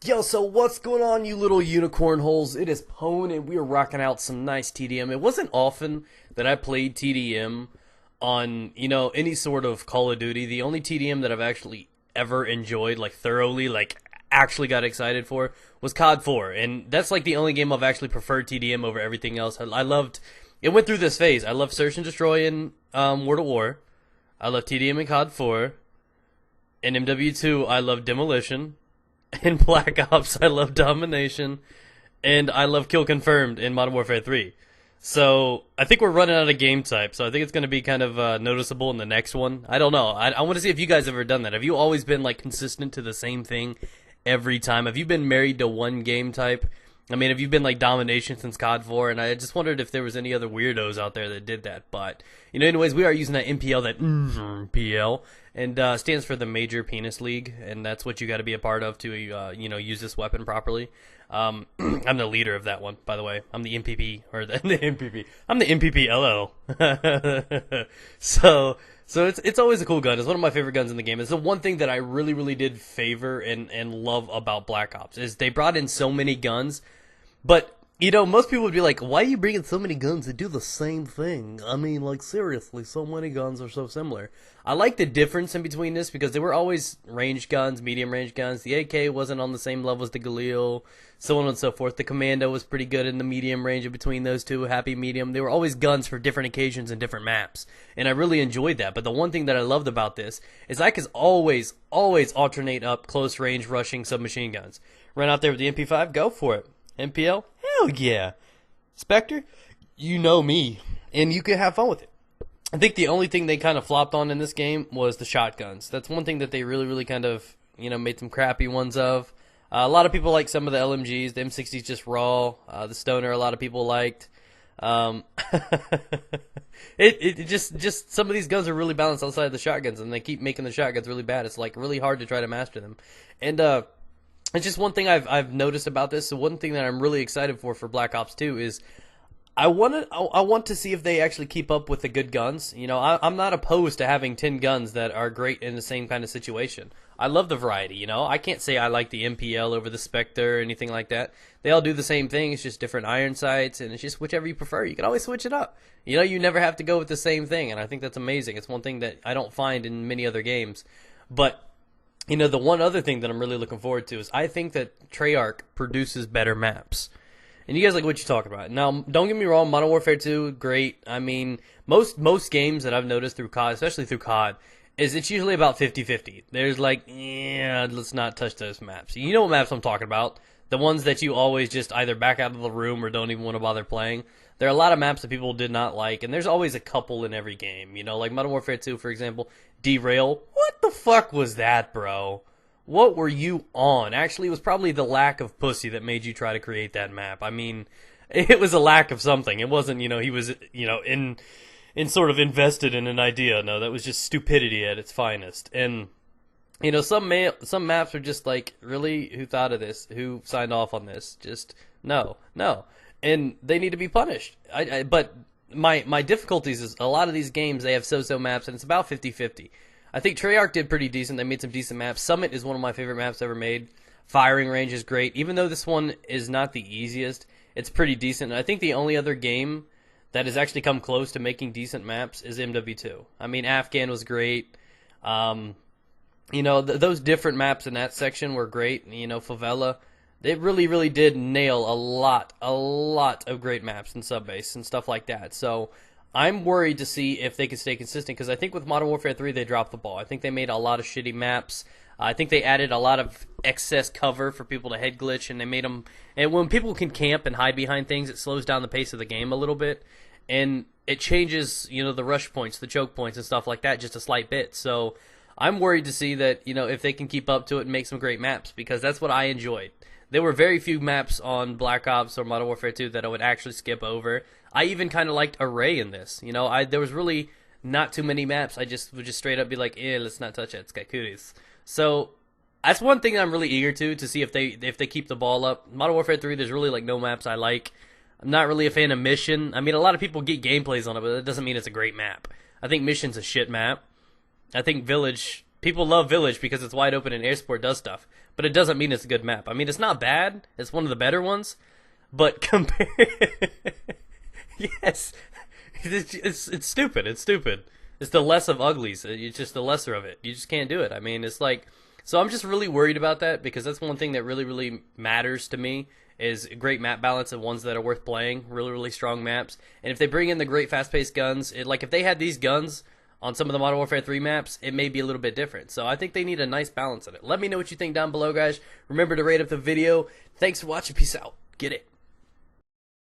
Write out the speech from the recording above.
Yo, so what's going on, you little unicorn holes? It is Pone, and we are rocking out some nice TDM. It wasn't often that I played TDM on, any sort of Call of Duty. The only TDM that I've actually ever enjoyed, like thoroughly, like actually got excited for, was COD 4. And that's like the only game I've actually preferred TDM over everything else. I loved, it went through this phase. I loved Search and Destroy in World at War. I loved TDM in COD 4. In MW2, I loved Demolition. In Black Ops, I love Domination, and I love Kill Confirmed in Modern Warfare 3. So, I think we're running out of game type, so I think it's going to be kind of noticeable in the next one. I don't know. I want to see if you guys have ever done that. Have you always been, like, consistent to the same thing every time? Have you been married to one game type? I mean, have you been, like, Domination since COD 4? And I just wondered if there was any other weirdos out there that did that. But, anyways, we are using that MPL, that MPL, and stands for the Major Penis League, and that's what you got to be a part of to, use this weapon properly. I'm the leader of that one, by the way. I'm the MPP, or the MPP. I'm the MPP LL. So it's always a cool gun. It's one of my favorite guns in the game. It's the one thing that I really, really did favor and love about Black Ops, is they brought in so many guns, but most people would be like, why are you bringing so many guns that do the same thing? I mean, like, seriously, so many guns are so similar. I like the difference in between this because they were always ranged guns, medium range guns. The AK wasn't on the same level as the Galil, so on and so forth. The Commando was pretty good in the medium range in between those two, happy medium. They were always guns for different occasions and different maps, and I really enjoyed that. But the one thing that I loved about this is I could always alternate up close range rushing submachine guns. Run out there with the MP5, go for it. MPL? Hell yeah. Spectre? You know me. And you can have fun with it. I think the only thing they kind of flopped on in this game was the shotguns. That's one thing that they really, really kind of, made some crappy ones of. A lot of people like some of the LMGs. The M60's just raw. The Stoner a lot of people liked. It just some of these guns are really balanced outside of the shotguns, and they keep making the shotguns really bad. It's like really hard to try to master them. And it's just one thing I've noticed about this. So one thing that I'm really excited for Black Ops 2 is I want to see if they actually keep up with the good guns. I'm not opposed to having 10 guns that are great in the same kind of situation. I love the variety, I can't say I like the MPL over the Spectre or anything like that. They all do the same thing. It's just different iron sights, and it's just whichever you prefer. You can always switch it up. You never have to go with the same thing, and I think that's amazing. It's one thing that I don't find in many other games. But the one other thing that I'm really looking forward to is I think that Treyarch produces better maps. And you guys like what you talking about. Now, don't get me wrong, Modern Warfare 2, great. I mean, most games that I've noticed through COD, especially through COD, is it's usually about 50-50. There's like, let's not touch those maps. You know what maps I'm talking about. The ones that you always just either back out of the room or don't even want to bother playing. There are a lot of maps that people did not like, and there's always a couple in every game. Like Modern Warfare 2, for example, Derail. What the fuck was that, bro? What were you on? Actually, it was probably the lack of pussy that made you try to create that map. I mean, it was a lack of something. It wasn't, he was, in sort of invested in an idea. No, that was just stupidity at its finest. And, some maps are just like, really, who thought of this? Who signed off on this? Just, no. And they need to be punished. But my difficulties is a lot of these games, they have so-so maps, and it's about 50-50. I think Treyarch did pretty decent. They made some decent maps. Summit is one of my favorite maps ever made. Firing Range is great. Even though this one is not the easiest, it's pretty decent. And I think the only other game that has actually come close to making decent maps is MW2. I mean, Afghan was great. Those different maps in that section were great. Favela. They really, really did nail a lot of great maps in Subbase and stuff like that. So I'm worried to see if they can stay consistent, because I think with Modern Warfare 3 they dropped the ball. I think they made a lot of shitty maps. I think they added a lot of excess cover for people to head glitch, and they made them. And when people can camp and hide behind things, it slows down the pace of the game a little bit, and it changes, the rush points, the choke points, and stuff like that just a slight bit. So I'm worried to see that, if they can keep up to it and make some great maps, because that's what I enjoyed. There were very few maps on Black Ops or Modern Warfare 2 that I would actually skip over. I even kind of liked Array in this. There was really not too many maps. I would just straight up be like, let's not touch it. It's got cooties. So that's one thing that I'm really eager to see if they keep the ball up. Modern Warfare 3, there's really like no maps I like. I'm not really a fan of Mission. I mean, a lot of people get gameplays on it, but that doesn't mean it's a great map. I think Mission's a shit map. I think Village, people love Village because it's wide open and Air Support does stuff. but it doesn't mean it's a good map. I mean, it's not bad. It's one of the better ones, but compare. Yes, it's stupid. It's stupid. It's the less of uglies. It's just the lesser of it. You just can't do it. I mean, it's like, so I'm just really worried about that because that's one thing that really, really matters to me is great map balance of ones that are worth playing, really, really strong maps. And if they bring in the great fast-paced guns, like if they had these guns on some of the Modern Warfare 3 maps, it may be a little bit different. So I think they need a nice balance in it. Let me know what you think down below, guys. Remember to rate up the video. Thanks for watching. Peace out. Get it.